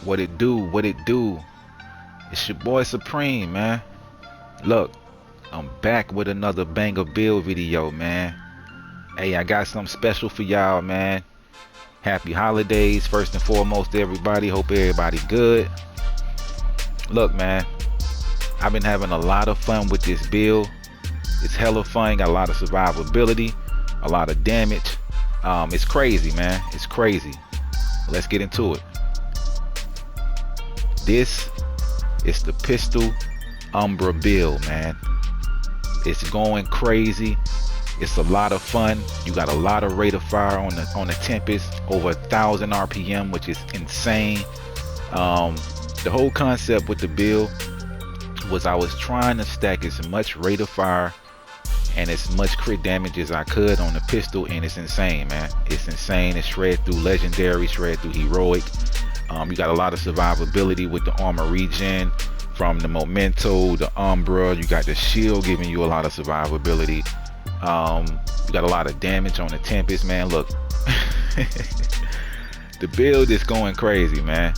What it do? What it do? It's your boy Supreme, man. Look, I'm back with another banger build video, man. Hey, I got something special for y'all, man. Happy holidays, first and foremost, to everybody. Hope everybody good. Look, man, I've been having a lot of fun with this build. It's hella fun. Got a lot of survivability, a lot of damage. It's crazy, man. It's crazy. Let's get into it. This is the pistol Umbra build, man. It's going crazy. It's a lot of fun. You got a lot of rate of fire on the Tempest, over 1,000 RPM, which is insane. The whole concept with the build was I was trying to stack as much rate of fire and as much crit damage as I could on the pistol, and it's insane, man. It's insane. It's shred through legendary, shred through heroic. You got a lot of survivability with the armor regen from the Memento, the Umbra. You got the shield giving you a lot of survivability. You got a lot of damage on the Tempest, man. Look, the build is going crazy, man.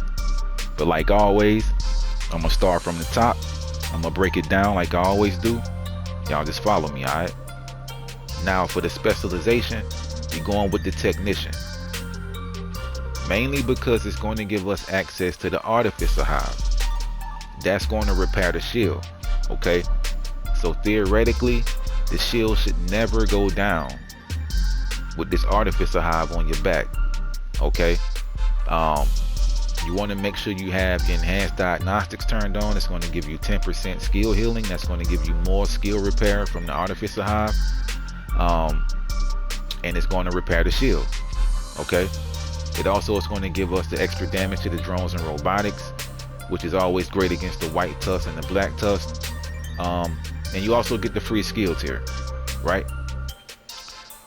But like always, I'm gonna start from the top. I'm gonna break it down like I always do. Y'all just follow me, all right? Now for the specialization, you're going with the technician, mainly because it's going to give us access to the artificer hive. That's going to repair the shield, okay? So theoretically, the shield should never go down with this artificer hive on your back, okay? You want to make sure you have your enhanced diagnostics turned on. It's going to give you 10% skill healing. That's going to give you more skill repair from the artificer hive, and it's going to repair the shield, okay? It also is going to give us the extra damage to the drones and robotics, which is always great against the white tusk and the black tusk. And you also get the free skill tier, right?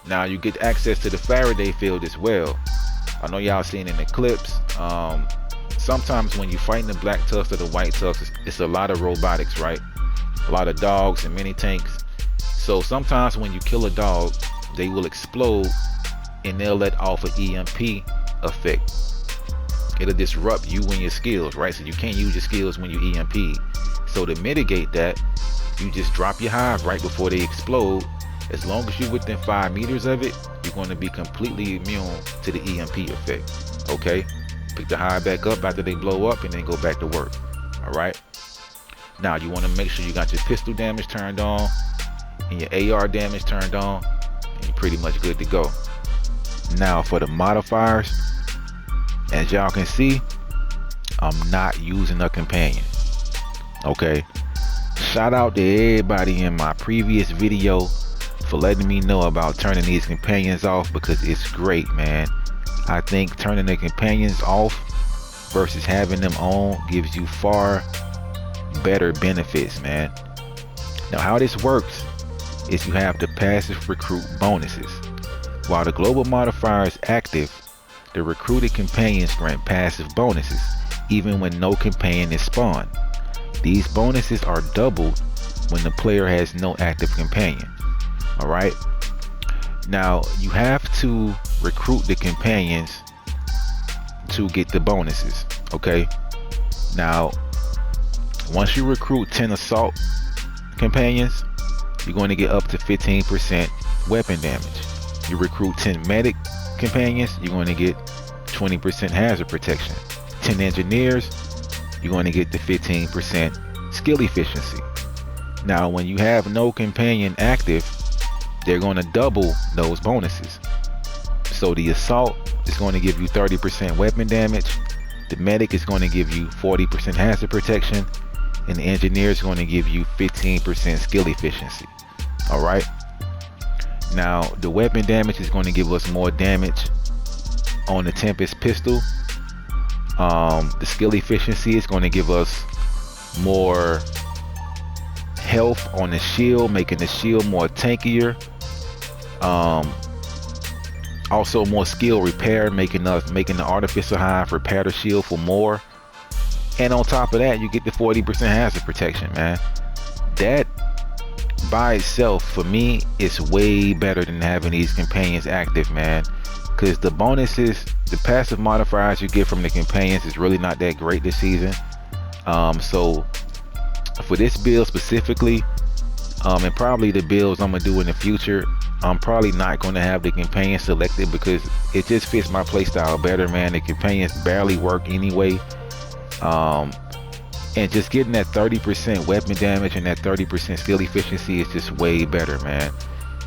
Now you get access to the Faraday field as well. I know y'all seen in the clips. Sometimes when you fighting the black tusk or the white tusk, it's a lot of robotics, right? A lot of dogs and mini tanks. So sometimes when you kill a dog, they will explode and they'll let off an EMP effect. It'll disrupt you and your skills, right? So you can't use your skills when you EMP. So to mitigate that, you just drop your hive right before they explode. As long as you're within 5 meters of it, you're going to be completely immune to the EMP effect, okay? Pick the hive back up after they blow up and then go back to work, all right? Now you want to make sure you got your pistol damage turned on and your AR damage turned on, and you're pretty much good to go. Now for the modifiers, as y'all can see, I'm not using a companion, okay? Shout out to everybody in my previous video for letting me know about turning these companions off, because it's great, man. I think turning the companions off versus having them on gives you far better benefits, man. Now how this works is you have the passive recruit bonuses. While the global modifier is active, the recruited companions grant passive bonuses even when no companion is spawned. These bonuses are doubled when the player has no active companion, all right? Now you have to recruit the companions to get the bonuses, okay? Now once you recruit 10 assault companions, you're going to get up to 15% weapon damage. You recruit 10 medic companions, you're going to get 20% hazard protection. 10 engineers, you're going to get the 15% skill efficiency. Now when you have no companion active, they're going to double those bonuses. So the assault is going to give you 30% weapon damage, the medic is going to give you 40% hazard protection, and the engineer is going to give you 15% skill efficiency, all right? Now the weapon damage is going to give us more damage on the Tempest pistol. The skill efficiency is going to give us more health on the shield, making the shield more tankier. Also more skill repair, making the artificer hive repair the shield for more. And on top of that, you get the 40% hazard protection, man. That by itself, for me, it's way better than having these companions active, man. Because the bonuses, the passive modifiers you get from the companions is really not that great this season. So for this build specifically, and probably the builds I'm gonna do in the future, I'm probably not going to have the companion selected because it just fits my playstyle better, man. The companions barely work anyway. And just getting that 30% weapon damage and that 30% skill efficiency is just way better, man.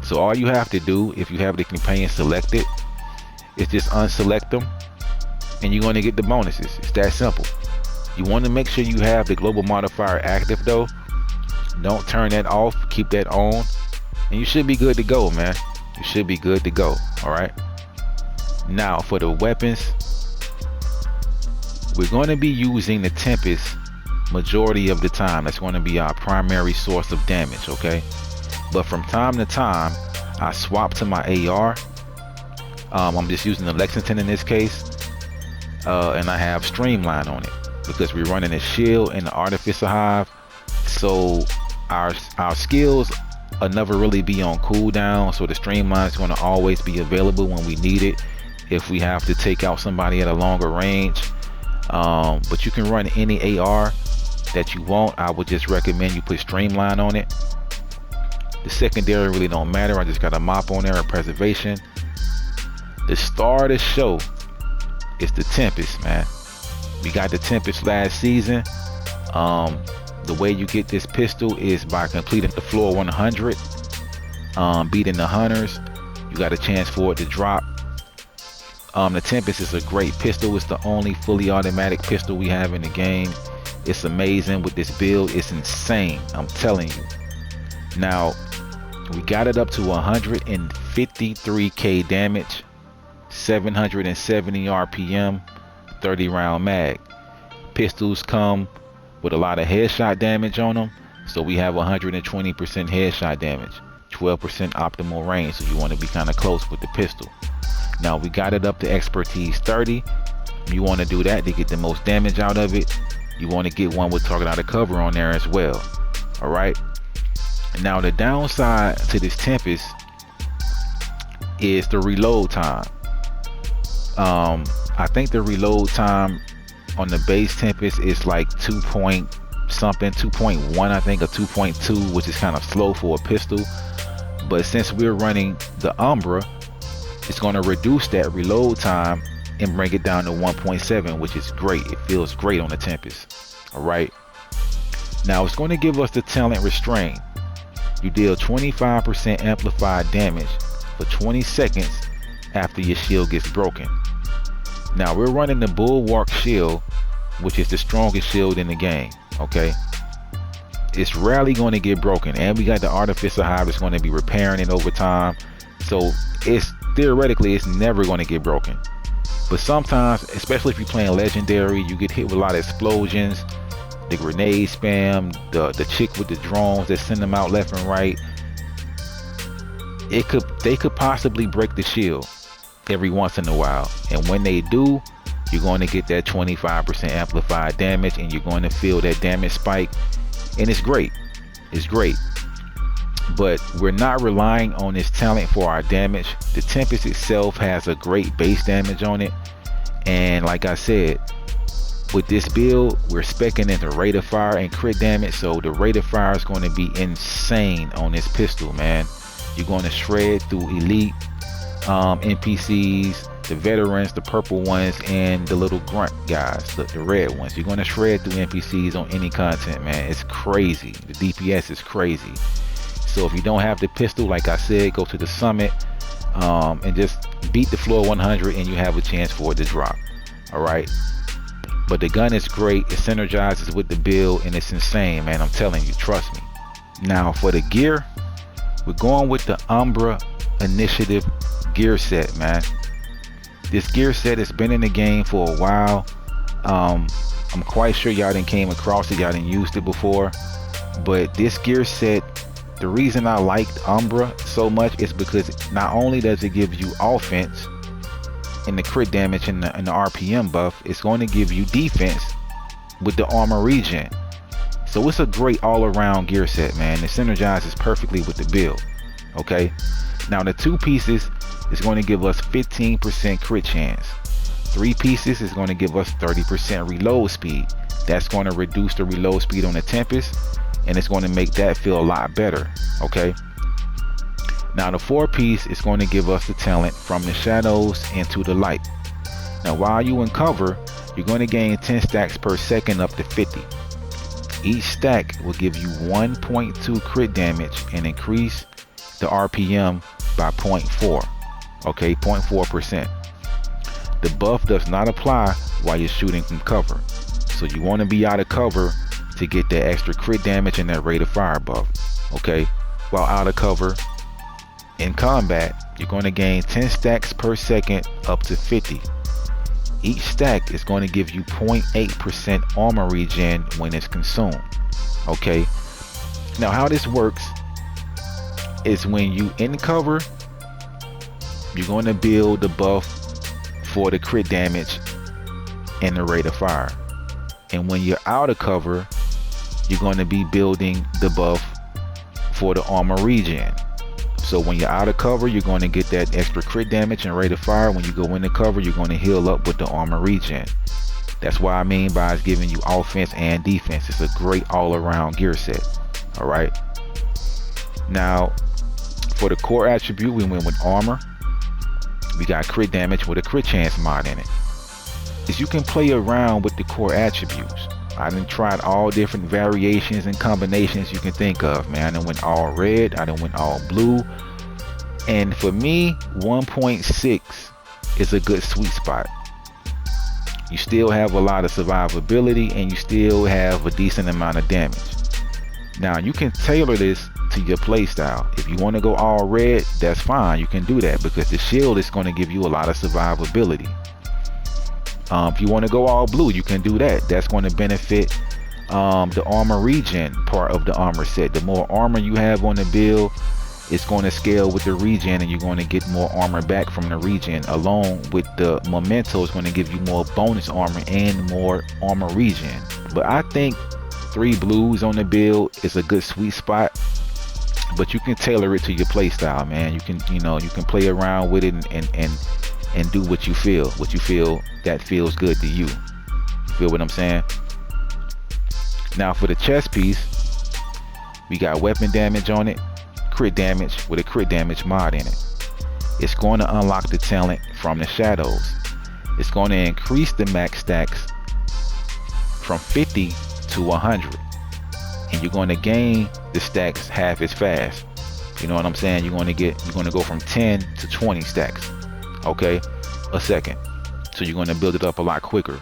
So all you have to do, if you have the companion selected, is just unselect them and you're going to get the bonuses. It's that simple. You want to make sure you have the global modifier active though. Don't turn that off, keep that on, and you should be good to go, man. You should be good to go. All right, now for the weapons, we're going to be using the Tempest majority of the time. That's going to be our primary source of damage, okay? But from time to time I swap to my AR. I'm just using the Lexington in this case, and I have Streamline on it because we're running a shield and the Artificer Hive, so our skills will never really be on cooldown, so the Streamline is going to always be available when we need it if we have to take out somebody at a longer range. But you can run any AR that you want. I would just recommend you put Streamline on it. The secondary really don't matter. I just got a mop on there, a preservation. The star of the show is the Tempest, man. We got the Tempest last season. The way you get this pistol is by completing the floor 100, beating the hunters. You got a chance for it to drop. The Tempest is a great pistol. It's the only fully automatic pistol we have in the game. It's amazing with this build. It's insane, I'm telling you. Now we got it up to 153k damage, 770 RPM, 30 round mag. Pistols come with a lot of headshot damage on them, so we have 120% headshot damage, 12% optimal range, so you want to be kind of close with the pistol. Now we got it up to expertise 30. You want to do that to get the most damage out of it. You want to get one with target out of cover on there as well. All right, now the downside to this Tempest is the reload time. I think the reload time on the base Tempest is like 2.1, I think, or 2.2, which is kind of slow for a pistol. But since we're running the Umbra, it's going to reduce that reload time and bring it down to 1.7, which is great. It feels great on the Tempest. All right, now it's going to give us the talent Restrain. You deal 25% amplified damage for 20 seconds after your shield gets broken. Now we're running the Bulwark shield, which is the strongest shield in the game. Okay, it's rarely going to get broken, and we got the Artificer Hive that's going to be repairing it over time, so it's theoretically it's never going to get broken. But sometimes, especially if you're playing legendary, you get hit with a lot of explosions, the grenade spam, the chick with the drones that send them out left and right. They could possibly break the shield every once in a while, and when they do, you're going to get that 25% amplified damage, and you're going to feel that damage spike, and it's great. It's great. But we're not relying on this talent for our damage. The Tempest itself has a great base damage on it, and like I said, with this build we're speccing into rate of fire and crit damage, so the rate of fire is going to be insane on this pistol, man. You're going to shred through elite NPCs, the veterans, the purple ones, and the little grunt guys, the red ones. You're going to shred through NPCs on any content, man. It's crazy. The DPS is crazy. So if you don't have the pistol, like I said, go to the summit and just beat the floor 100 and you have a chance for it to drop. All right, but the gun is great. It synergizes with the build and it's insane, man. I'm telling you, trust me. Now for the gear, we're going with the Umbra Initiative gear set, man. This gear set has been in the game for a while. I'm quite sure y'all didn't came across it, y'all didn't used it before, but this gear set, the reason I liked Umbra so much is because not only does it give you offense and the crit damage and the RPM buff, it's going to give you defense with the armor regen. So it's a great all-around gear set, man. It synergizes perfectly with the build. Okay, now the 2 pieces is going to give us 15% crit chance. 3 pieces is going to give us 30% reload speed. That's going to reduce the reload speed on the Tempest, and it's going to make that feel a lot better. Okay, now the 4 piece is going to give us the talent from the shadows into the light. Now while you in cover, you're going to gain 10 stacks per second up to 50. Each stack will give you 1.2 crit damage and increase the RPM by 0.4. Okay, 0.4%. The buff does not apply while you're shooting from cover, so you want to be out of cover to get that extra crit damage and that rate of fire buff. Okay, while out of cover in combat, you're going to gain 10 stacks per second up to 50. Each stack is going to give you 0.8% armor regen when it's consumed. Okay, now how this works is when you in cover, you're going to build the buff for the crit damage and the rate of fire, and when you're out of cover, you're going to be building the buff for the armor regen. So when you're out of cover, you're going to get that extra crit damage and rate of fire. When you go into cover, you're going to heal up with the armor regen. That's what I mean by it's giving you offense and defense. It's a great all-around gear set. All right, now for the core attribute, we went with armor. We got crit damage with a crit chance mod in it. Is you can play around with the core attributes. I done tried all different variations and combinations you can think of, man. I done went all red, I done went all blue, and for me 1.6 is a good sweet spot. You still have a lot of survivability and you still have a decent amount of damage. Now you can tailor this to your playstyle. If you want to go all red, that's fine, you can do that, because the shield is going to give you a lot of survivability. If you want to go all blue, you can do that. That's going to benefit the armor regen part of the armor set. The more armor you have on the build, it's going to scale with the regen, and you're going to get more armor back from the regen. Along with the Memento, is going to give you more bonus armor and more armor regen. But I think 3 blues on the build is a good sweet spot, but you can tailor it to your playstyle, man. You can, you can play around with it and do what you feel that feels good to you. Feel what I'm saying? Now for the chest piece, we got weapon damage on it, crit damage with a crit damage mod in it. It's going to unlock the talent from the shadows. It's going to increase the max stacks from 50 to 100, and you're going to gain the stacks half as fast. You know what I'm saying? You're going to go from 10 to 20 stacks, okay, a second. So you're going to build it up a lot quicker.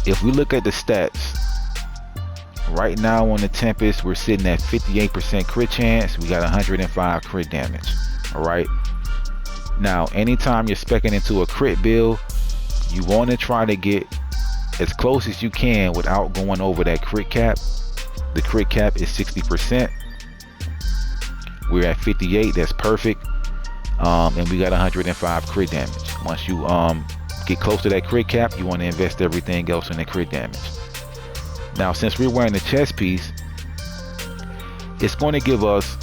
If we look at the stats right now on the Tempest, we're sitting at 58% crit chance. We got 105 crit damage. All right, now anytime you're speccing into a crit build, you want to try to get as close as you can without going over that crit cap. The crit cap is 60%. We're at 58. That's perfect. And we got 105 crit damage. Once you get close to that crit cap, you want to invest everything else in the crit damage. Now since we're wearing the chest piece, it's going to give us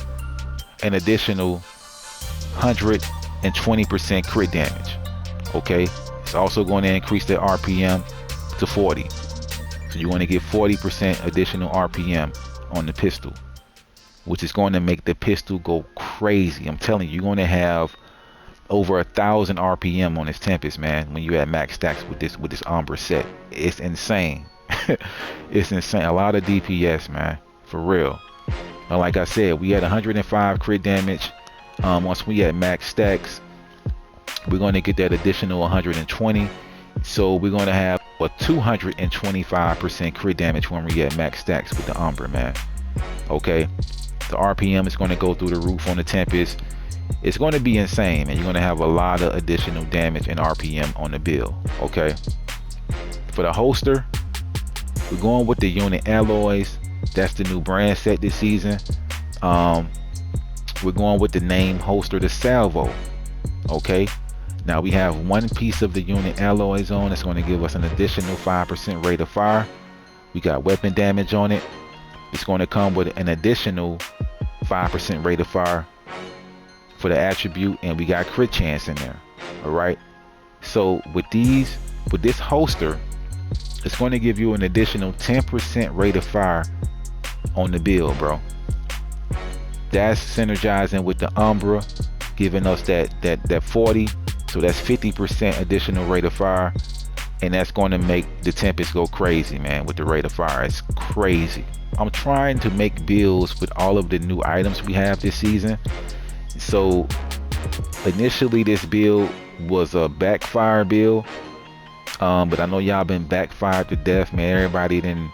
an additional 120% crit damage. Okay, it's also going to increase the RPM to 40, so you want to get 40% additional RPM on the pistol, which is going to make the pistol go crazy. I'm telling you, you're going to have over 1,000 RPM on this Tempest, man, when you're at max stacks with this Umbra set. It's insane. It's insane. A lot of DPS, man, for real. But like I said, we had 105 crit damage. Once we at max stacks, we're going to get that additional 120, so we're going to have a 225% crit damage when we at max stacks with the Umbra, man. Okay, the RPM is going to go through the roof on the Tempest. It's going to be insane, and you're going to have a lot of additional damage and RPM on the build. Okay, for the holster, we're going with the unit alloys. That's the new brand set this season. We're going with the name holster, the Salvo. Okay, now we have 1 piece of the unit alloys on. It's going to give us an additional 5% rate of fire. We got weapon damage on it. It's going to come with an additional 5% rate of fire for the attribute, and we got crit chance in there. All right. So with this holster, it's going to give you an additional 10% rate of fire on the build, bro. That's synergizing with the Umbra, giving us that 40. So that's 50% additional rate of fire, and that's going to make the Tempest go crazy, man. With the rate of fire, it's crazy. I'm trying to make builds with all of the new items we have this season. So initially this build was a backfire build, but I know y'all been backfired to death, man. Everybody then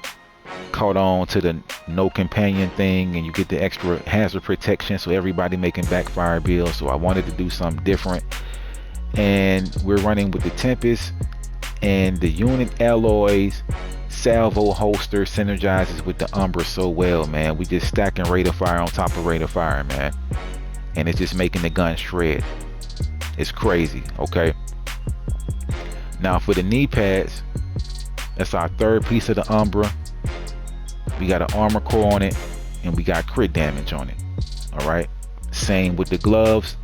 caught on to the no companion thing, and you get the extra hazard protection, so everybody making backfire builds. So I wanted to do something different, and we're running with the Tempest, and the unit alloys salvo holster synergizes with the Umbra so well, man. We just stacking rate of fire on top of rate of fire, man, and it's just making the gun shred. It's crazy. Okay, now for the knee pads, that's our third piece of the Umbra. We got an armor core on it, and we got crit damage on it. All right, same with the gloves,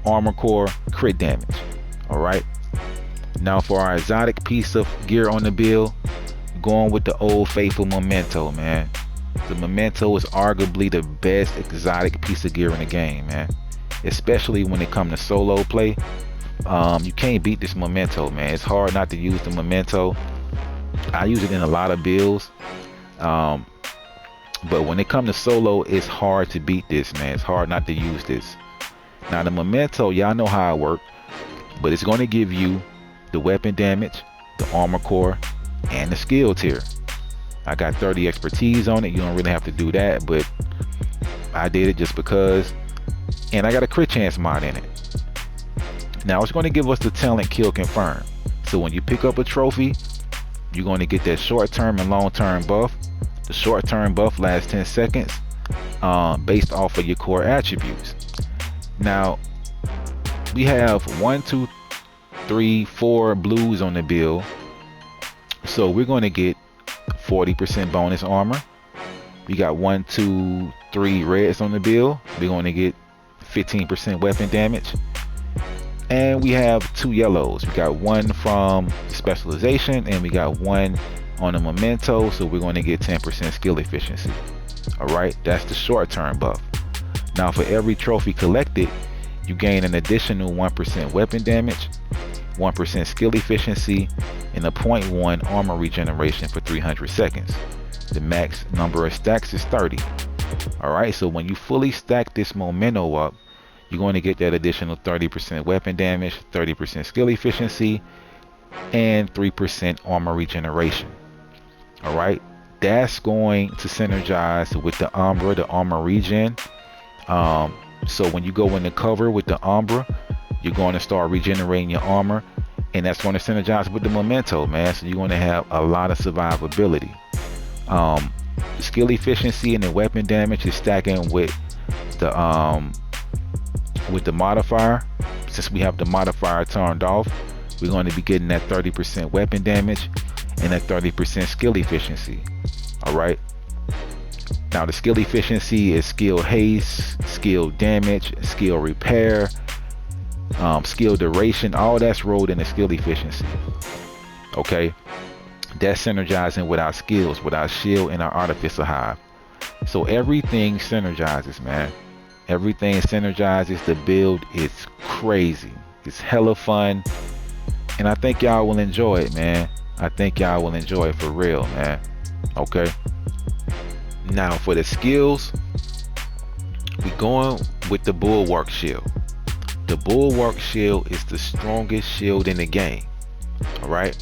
armor core, crit damage. All right, now for our exotic piece of gear on the build, going with the old faithful Memento, man. The Memento is arguably the best exotic piece of gear in the game, man, especially when it comes to solo play. You can't beat this Memento, man. It's hard not to use the Memento. I use it in a lot of builds, but when it comes to solo, it's hard to beat this, man. It's hard not to use this. Now the Memento, y'all know how it works, but it's going to give you the weapon damage, the armor core, and the skill tier. I got 30 expertise on it. You don't really have to do that, but I did it just because. And I got a crit chance mod in it. Now it's going to give us the talent kill confirm. So when you pick up a trophy, you're going to get that short-term and long-term buff. The short-term buff lasts 10 seconds based off of your core attributes. Now we have 1, 2, 3, 4 blues on the build, so we're going to get 40% bonus armor. We got 1, 2, 3 reds on the build. We're going to get 15% weapon damage, and we have 2 yellows. We got 1 from Specialization, and we got 1 on the Memento, so we're going to get 10% skill efficiency. All right, that's the short-term buff. Now for every trophy collected, you gain an additional 1% weapon damage, 1% skill efficiency, and a 0.1 armor regeneration for 300 seconds. The max number of stacks is 30. All right, so when you fully stack this Memento up, you're going to get that additional 30% weapon damage, 30% skill efficiency, and 3% armor regeneration. All right, that's going to synergize with the Umbra, the armor regen. So when you go in the cover with the Umbra, you're going to start regenerating your armor, and that's going to synergize with the Memento, man. So you're going to have a lot of survivability. The skill efficiency and the weapon damage is stacking with the modifier. Since we have the modifier turned off, we're going to be getting that 30% weapon damage and that 30% skill efficiency. All right, now the skill efficiency is skill haste, skill damage, skill repair, skill duration. All that's rolled in the skill efficiency. Okay, that's synergizing with our skills, with our shield and our artificer hive. So everything synergizes, man. Everything synergizes. The build is crazy. It's hella fun, and I think y'all will enjoy it, man. I think y'all will enjoy it for real, man. Okay, now for the skills, we going with the bulwark shield. The bulwark shield is the strongest shield in the game. All right,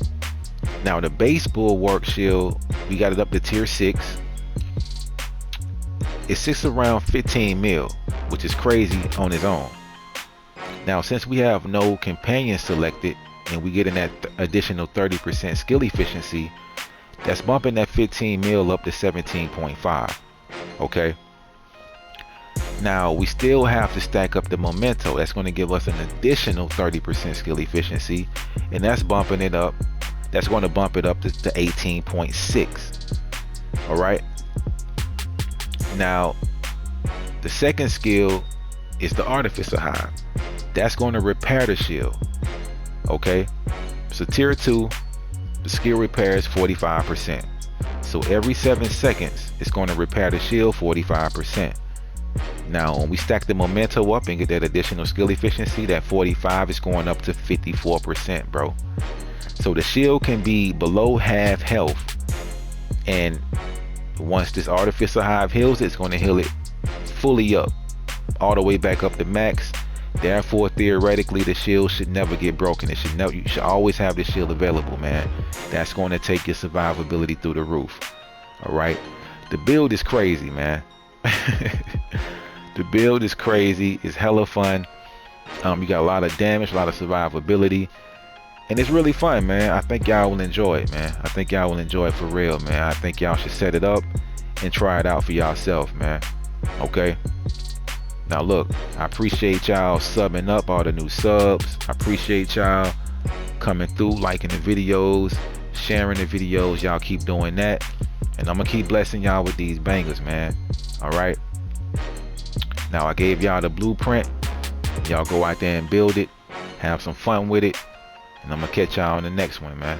now the base bulwark shield, we got it up to tier 6. It sits around 15 mil, which is crazy on its own. Now since we have no companion selected, and we get in that additional 30% skill efficiency, that's bumping that 15 mil up to 17.5. okay, now we still have to stack up the Memento. That's going to give us an additional 30% skill efficiency, and that's bumping it up. That's going to bump it up to 18.6. all right, Now, the second skill is the Artificer Hive. That's going to repair the shield. Okay, so tier 2, the skill repair is 45%. So every 7 seconds, it's going to repair the shield 45%. Now, when we stack the Memento up and get that additional skill efficiency, that 45 is going up to 54%, bro. So the shield can be below half health, and once this Artificer Hive heals, it's going to heal it fully up, all the way back up to max. Therefore, theoretically, the shield should never get broken. You should always have the shield available, man. That's going to take your survivability through the roof. All right, the build is crazy, man. The build is crazy. It's hella fun. You got a lot of damage, a lot of survivability, and it's really fun, man. I think y'all will enjoy it, man. I think y'all will enjoy it for real, man. I think y'all should set it up and try it out for yourself, man. Okay, now look, I appreciate y'all subbing up, all the new subs. I appreciate y'all coming through, liking the videos, sharing the videos. Y'all keep doing that, and I'm gonna keep blessing y'all with these bangers, man. All right, now I gave y'all the blueprint. Y'all go out there and build it, have some fun with it, and I'm gonna catch y'all on the next one, man.